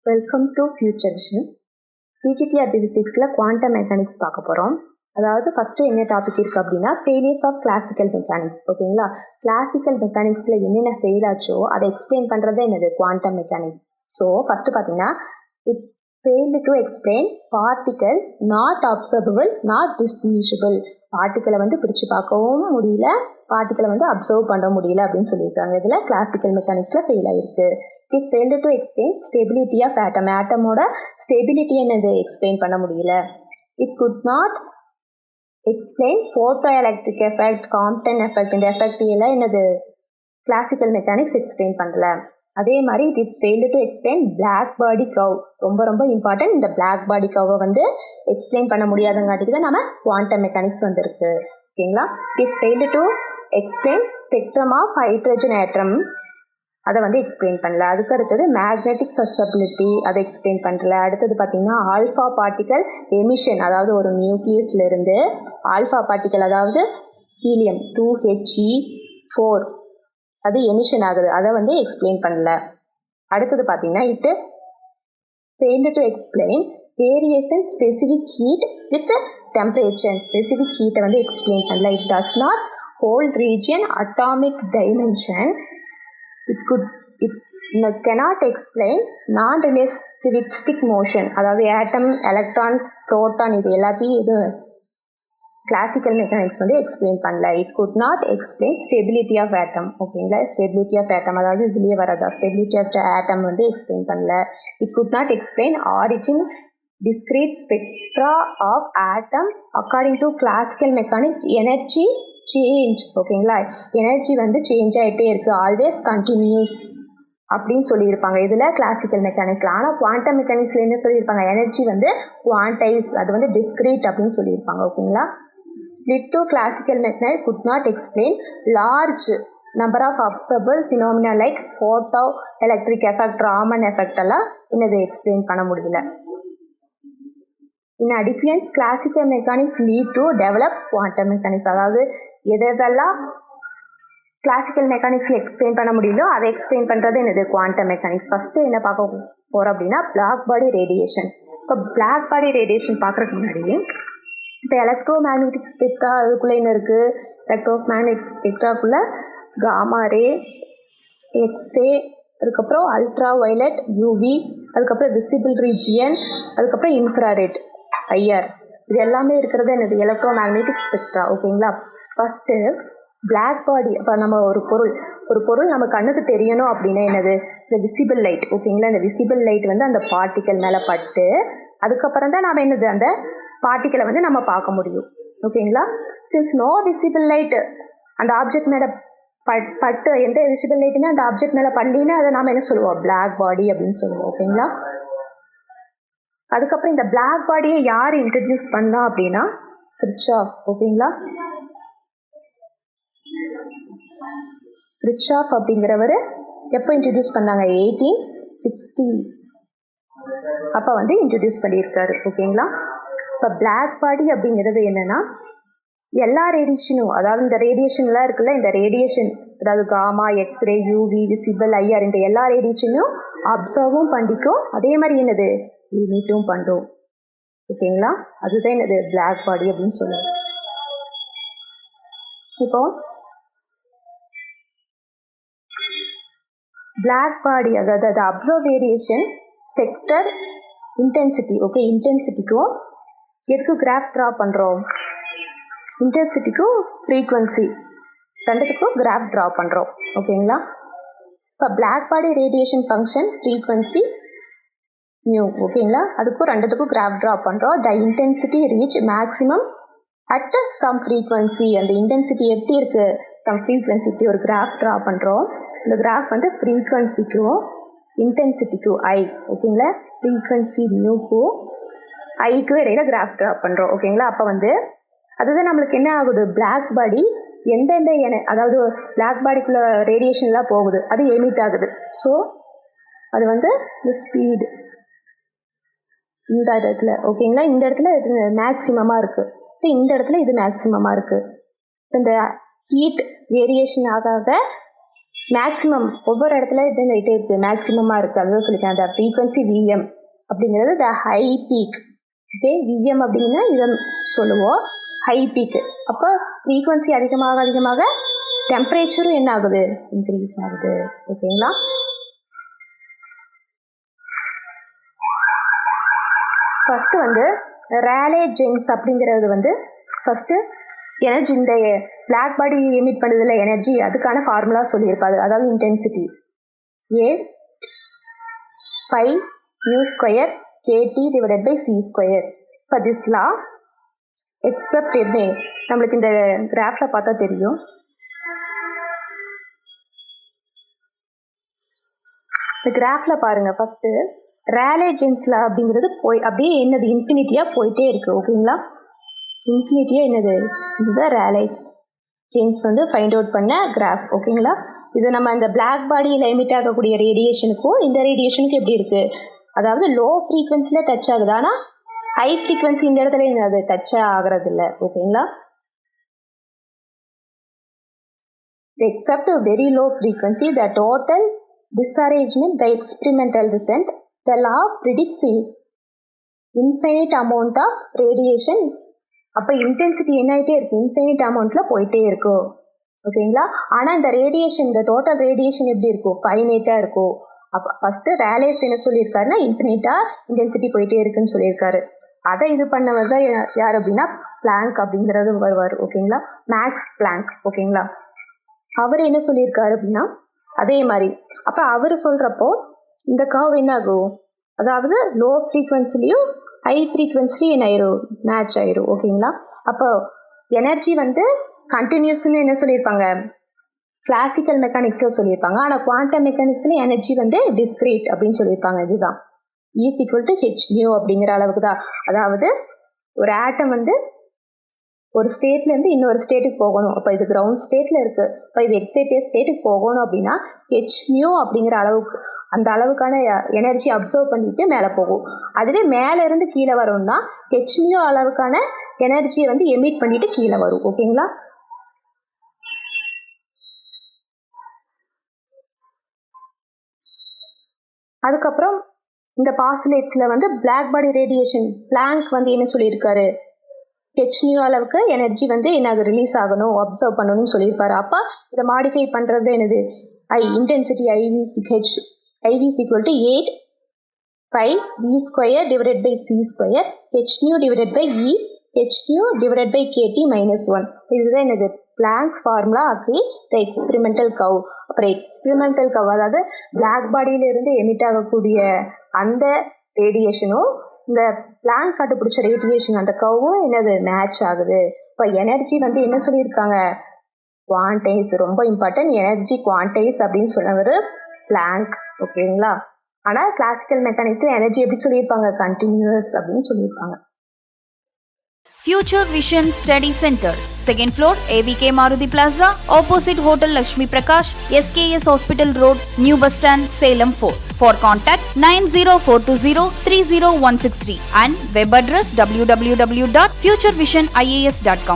Welcome to future vision. PGTRB ஃபிசிக்ஸில் quantum mechanics பார்க்க போகிறோம். அதாவது ஃபஸ்ட்டு என்ன டாபிக் இருக்குது அப்படின்னா ஃபெயிலியர்ஸ் ஆஃப் கிளாசிக்கல் மெக்கானிக்ஸ். ஓகேங்களா, கிளாசிக்கல் மெக்கானிக்ஸில் என்னென்ன ஃபெயில் ஆச்சோ அதை எக்ஸ்பிளைன் பண்ணுறது என்னது குவாண்டம் மெக்கானிக்ஸ். ஸோ ஃபஸ்ட்டு பார்த்தீங்கன்னா it failed to explain particle not observable not distinguishable. பார்ட்டிக்கலை வந்து பிரித்து பார்க்கவும் முடியல, பார்ட்டிக்கலை வந்து அப்சர்வ் பண்ண முடியல அப்படின்னு சொல்லியிருக்காங்க. இதில் கிளாசிக்கல் மெக்கானிக்ஸில் ஃபெயில் ஆகிருக்கு. It is failed to explain stability of atom. ஆட்டமோட ஸ்டெபிலிட்டி என்னது எக்ஸ்பிளைன் பண்ண முடியல. It could not explain photo electric effect, Compton effect. இந்த எஃபெக்ட் எல்லாம் என்னது கிளாசிக்கல் மெக்கானிக்ஸ் எக்ஸ்பிளைன் பண்ணல. அதே மாதிரி it is failed to explain black body curve. ரொம்ப இம்பார்ட்டன்ட். இந்த பிளாக் பாடி கர்வை வந்து எக்ஸ்பிளைன் பண்ண முடியாதங்காட்டிக்கு தான் நம்ம குவாண்டம் மெக்கானிக்ஸ் வந்துருக்கு. ஓகேங்களா, it is failed to explain spectrum of hydrogen atom. அதை வந்து எக்ஸ்பிளைன் பண்ணல. அதுக்கு அடுத்தது மேக்னெட்டிக் சசபிலிட்டி, அதை எக்ஸ்பிளைன் பண்ணல. அடுத்தது பார்த்தீங்கன்னா ஆல்ஃபா பார்ட்டிக்கல் எமிஷன், அதாவது ஒரு நியூக்ளியஸ்ல இருந்து ஆல்ஃபா பார்ட்டிக்கல் அதாவது ஹீலியம் 2He4 அது எமிஷன் ஆகுது, அதை வந்து எக்ஸ்பிளைன் பண்ணல. அடுத்தது பார்த்தீங்கன்னா it failed to explain variation specific heat with temperature. Specific ஹீட்டை வந்து எக்ஸ்பிளைன் பண்ணல. It does not hold region atomic dimension. It cannot explain non-relativistic motion, அதாவது ஆட்டம், எலக்ட்ரான், புரோட்டான் இது எல்லாத்தையும் இது கிளாசிக்கல் மெக்கானிக்ஸ் வந்து எக்ஸ்பிளைன் பண்ணல. It could not explain stability of atom. ஓகேங்களா, ஸ்டெபிலிட்டி ஆஃப் ஆட்டம் அதாவது இதுலேயே வரதா ஸ்டெபிலிட்டி ஆஃப் ஆட்டம் வந்து எக்ஸ்பிளைன் பண்ணல. It could not explain origin discrete spectra of atom according to classical mechanics energy change. ஓகேங்களா, எனர்ஜி வந்து சேஞ்ச் ஆகிட்டே இருக்குது, ஆல்வேஸ் கண்டினியூஸ் அப்படின்னு சொல்லியிருப்பாங்க இதில் கிளாசிக்கல் மெக்கானிக்ஸில். ஆனால் குவாண்டம் மெக்கானிக்ஸில் என்ன சொல்லியிருப்பாங்க, எனர்ஜி வந்து குவான்டைஸ், அது வந்து டிஸ்கிரீட் அப்படின்னு சொல்லியிருப்பாங்க. ஓகேங்களா, split to classical mechanics could not explain large number of observable phenomena like photo electric effect, Raman effect எல்லாம் என்னது எக்ஸ்பிளைன் பண்ண முடியல. In addition, classical mechanics lead to develop quantum mechanics. அதாவது எதெல்லாம் கிளாசிக்கல் மெக்கானிக்ஸில் எக்ஸ்பிளைன் பண்ண முடியலோ அதை எக்ஸ்பிளைன் பண்ணுறது என்னது குவாண்டம் மெக்கானிக்ஸ். ஃபஸ்ட்டு என்ன பார்க்க போகிறோம் அப்படின்னா பிளாக் பாடி ரேடியேஷன். இப்போ பிளாக் பாடி ரேடியேஷன் பார்க்குறதுக்கு முன்னாடி இப்போ எலக்ட்ரோ மேக்னெட்டிக் ஸ்பெக்ட்ரா அதுக்குள்ளே என்ன இருக்குது, எலக்ட்ரோ மேக்னெட்டிக் ஸ்பெக்ட்ராக்குள்ளே காமா ரே, எக்ஸ்ரே, அதுக்கப்புறம் அல்ட்ரா வயலட், யூவி, அதுக்கப்புறம் விசிபிள் ரீஜியன், அதுக்கப்புறம் இன்ஃப்ராரெட், ஐஆர், இது எல்லாமே இருக்கிறது என்னது எலக்ட்ரோ மேக்னெட்டிக் ஸ்பெக்ட்ரா. ஓகேங்களா, ஃபஸ்ட்டு பிளாக் பாடி. இப்போ நம்ம ஒரு பொருள் நம்ம கண்ணுக்கு தெரியணும் அப்படின்னா என்னது இந்த விசிபிள் லைட். ஓகேங்களா, இந்த விசிபிள் லைட் வந்து அந்த பார்ட்டிக்கல் மேலே பட்டு அதுக்கப்புறம் தான் நம்ம என்னது அந்த பார்ட்டிக்கலை வந்து நம்ம பார்க்க முடியும். ஓகேங்களா, சின்ஸ் நோ விசிபிள் லைட் அந்த ஆப்ஜெக்ட் மேலே பட்டு எந்த விசிபிள் லைட்டுமே அந்த ஆப்ஜெக்ட் மேலே படலின்னா அதை நாம் என்ன சொல்லுவோம், பிளாக் பாடி அப்படின்னு சொல்லுவோம். ஓகேங்களா, அதுக்கப்புறம் இந்த பிளாக் பாடியை யார் இன்ட்ரடியூஸ் பண்ணா அப்படின்னா கிர்ச்சாஃப். ஓகேங்களா, கிர்ச்சாஃப் அப்படிங்கிறவர் எப்போ இன்ட்ரடியூஸ் பண்ணாங்க, 1860 அப்போ வந்து இன்ட்ரடியூஸ் பண்ணியிருக்காரு. ஓகேங்களா, இப்போ பிளாக் பாடி அப்படிங்கிறது என்னன்னா எல்லா ரேடியேஷனும், அதாவது இந்த ரேடியேஷன்லாம் இருக்குல்ல, இந்த ரேடியேஷன் அதாவது gamma, X-ray, UV, visible, IR, இந்த எல்லா ரேடியேஷனும் அப்சர்வும் பண்ணிக்கும், அதே மாதிரி என்னது லிமிட்டும் பண்ணும். ஓகேங்களா, அதுதான் என்னது பிளாக் பாடி அப்படின்னு சொல்லுவோம். இப்போ பிளாக் பாடி அதாவது அது observe variation spectral intensity. Okay, இன்டென்சிட்டிக்கும் எதுக்கு கிராஃப் ட்ரா பண்ணுறோம், இன்டென்சிட்டிக்கும் ஃப்ரீக்வன்சி ரெண்டுத்துக்கும் கிராஃப் ட்ரா பண்ணுறோம். ஓகேங்களா, இப்போ black body radiation function frequency nu. ஓகேங்களா, அதுக்கும் ரெண்டுத்துக்கும் கிராஃப் ட்ரா பண்ணுறோம். The intensity reach maximum at some frequency. அந்த இன்டென்சிட்டி எப்படி இருக்குது, சம் ஃப்ரீக்வன்சி, இப்படி ஒரு கிராஃப் ட்ரா பண்ணுறோம். இந்த கிராஃப் வந்து ஃப்ரீக்வன்சிக்கும் இன்டென்சிட்டிக்கும் ஐ. ஓகேங்களா, ஃப்ரீக்வன்சி நியூக்கும் ஐக்கும் இடையில கிராஃப் ட்ரா பண்ணுறோம். ஓகேங்களா, அப்போ வந்து அதுதான் நம்மளுக்கு என்ன ஆகுது, பிளாக் பாடி எந்தெந்த அதாவது பிளாக் பாடிக்குள்ள ரேடியேஷன்லாம் போகுது அது எமிட் ஆகுது. ஸோ அது வந்து இந்த ஸ்பீடு இந்த இடத்துல. ஓகேங்களா, இந்த இடத்துல இது மேக்சிமமாக இருக்குது, இப்போ இந்த இடத்துல இது மேக்சிமமாக இருக்குது. இந்த ஹீட் வேரியேஷன் ஆக மேக்ஸிமம் ஒவ்வொரு இடத்துல இதுங்கிட்டே இருக்குது, மேக்ஸிமமாக இருக்குது, அதுதான் சொல்லியிருக்கேன். அந்த ஃப்ரீக்வன்சி விஎம் அப்படிங்கிறது த ஹை பீக். ஓகே, விஎம் அப்படின்னா இதை சொல்லுவோம் ஹை பீக்கு. அப்போ ஃப்ரீக்வன்சி அதிகமாக அதிகமாக டெம்பரேச்சரும் என்ன ஆகுது, இன்க்ரீஸ் ஆகுது. ஓகேங்களா. ஃபஸ்ட்டு வந்து ரேலே ஜென்ஸ் அப்படிங்கிறது வந்து ஃபஸ்ட்டு எனர்ஜி, இந்த பிளாக் பாடி எமிட் பண்ணுறதுல எனர்ஜி, அதுக்கான ஃபார்முலா சொல்லியிருப்பாரு. அதாவது intensity A pi mu square KT divided by C square. For this law, except எப்படி நம்மளுக்கு இந்த கிராஃபில் பார்த்தா தெரியும். இந்த கிராஃபில் பாருங்கள், ஃபஸ்ட்டு ரேலே ஜென்ஸில் அப்படிங்கிறது அப்படியே என்னது இன்ஃபினிட்டியாக போயிட்டே இருக்குது. ஓகேங்களா. இன்ஃபினிட்டியாக என்னது, இதுதான் ரேலேஸ் ஜென்ஸ் வந்து ஃபைண்ட் அவுட் பண்ண கிராஃப். ஓகேங்களா. இது நம்ம இந்த பிளாக் பாடியில் எமிட் ஆகக்கூடிய ரேடியேஷனுக்கும் இந்த ரேடியேஷனுக்கும் எப்படி இருக்குது, அதாவது லோ ஃப்ரீக்வன்சியில் டச் ஆகுது, ஆனால் ஹை ஃப்ரீக்வன்சி இந்த இடத்துல அது டச் ஆகிறது இல்லை. ஓகேங்களா. Accept very low frequency the total disarrangement the experimental result, the law predicts infinite amount of radiation. அப்போ இன்டென்சிட்டி என்ன ஆகிட்டே இருக்குது, இன்ஃபைனைட் அமௌண்ட்டில் போயிட்டே இருக்கும். ஓகேங்களா. ஆனால் இந்த ரேடியேஷன், இந்த டோட்டல் ரேடியேஷன் எப்படி இருக்கும், ஃபைனைட்டாக இருக்கும். அப்போ ஃபஸ்ட்டு ரேலேஸ் என்ன சொல்லியிருக்காருன்னா இன்ஃபினைட்டாக இன்டென்சிட்டி போயிட்டே இருக்குன்னு சொல்லியிருக்காரு. அதை இது பண்ணவர் தான் யார் அப்படின்னா பிளாங்க் அப்படிங்கிறது வருவார். ஓகேங்களா. Max Planck. ஓகேங்களா. அவர் என்ன சொல்லியிருக்காரு அப்படின்னா அதே மாதிரி. அப்போ அவர் சொல்கிறப்போ இந்த கர்வ் என்ன ஆகும், அதாவது லோ ஃப்ரீக்வன்சிலையும் ஹை ஃப்ரீக்வன்சிலையும் என்ன ஆயிரும், மேட்ச் ஆயிரும். ஓகேங்களா. அப்போ எனர்ஜி வந்து கண்டினியூஸ்ன்னு என்ன சொல்லியிருப்பாங்க, கிளாசிக்கல் மெக்கானிக்ஸில் சொல்லியிருப்பாங்க. ஆனால் குவாண்டம் மெக்கானிக்ஸில் எனர்ஜி வந்து டிஸ்கிரீட் அப்படின்னு சொல்லியிருப்பாங்க. இதுதான் E is equal to h nu அப்படிங்கிற அளவுக்கு தான். அதாவது ஒரு ஆட்டம் வந்து ஒரு ஸ்டேட்லேருந்து இன்னொரு ஸ்டேட்டுக்கு போகணும். அப்போ இது கிரவுண்ட் ஸ்டேட்டில் இருக்குது, இப்போ இது எக்ஸைட்டட் ஸ்டேட்டுக்கு போகணும் அப்படின்னா ஹெச் மியூ அப்படிங்கிற அளவுக்கு, அந்த அளவுக்கான எனர்ஜி அப்சர்வ் பண்ணிட்டு மேலே போகும். அதுவே மேலே இருந்து கீழே வரணும்னா ஹெச் மியூ அளவுக்கான எனர்ஜியை வந்து எமிட் பண்ணிட்டு கீழே வரும். ஓகேங்களா. அதுக்கப்புறம் இந்த பாஸ்லேட்ஸில் வந்து பிளாக் பாடி ரேடியேஷன் பிளாங்க் வந்து என்ன சொல்லியிருக்காரு, ஹெச் நியூ அளவுக்கு எனர்ஜி வந்து என்ன ரிலீஸ் ஆகணும், அப்சர்வ் பண்ணணும்னு சொல்லியிருப்பாரு. அப்போ இதை மாடிஃபை பண்ணுறது என்னது, intensity I v equal to 8 pi v square divided by c square h nu divided by e h nu divided by kt minus 1. இதுதான் என்னது பிளாங்க்ஸ் ஃபார்முலா ஆக்கி த எக்ஸ்பெரிமெண்டல் கர்வ். அப்புறம் எக்ஸ்பெரிமெண்டல் கர்வ் அதாவது பிளாக் பாடியிலிருந்து எமிட் ஆகக்கூடிய அந்த ரேடியேஷனும் இந்த பிளாங்க் கண்டுபிடிச்ச radiation அந்த கர்வும் என்னது மேட்ச் ஆகுது. இப்போ எனர்ஜி வந்து என்ன சொல்லியிருக்காங்க, குவான்டைஸ், ரொம்ப இம்பார்ட்டன்ட், எனர்ஜி குவான்டைஸ் அப்படின்னு சொன்னவர் பிளாங்க். ஓகேங்களா. ஆனால் கிளாசிக்கல் மெக்கானிக்ஸில் எனர்ஜி எப்படி சொல்லியிருப்பாங்க, கண்டினியூஸ் அப்படின்னு சொல்லியிருப்பாங்க. Future Vision Study Center, 2nd floor, AVK Maruti Plaza, opposite Hotel Lakshmi Prakash, SKS Hospital Road, New Bus Stand, Salem 4. For contact 90420 30163 and web address www.futurevision.ias.com.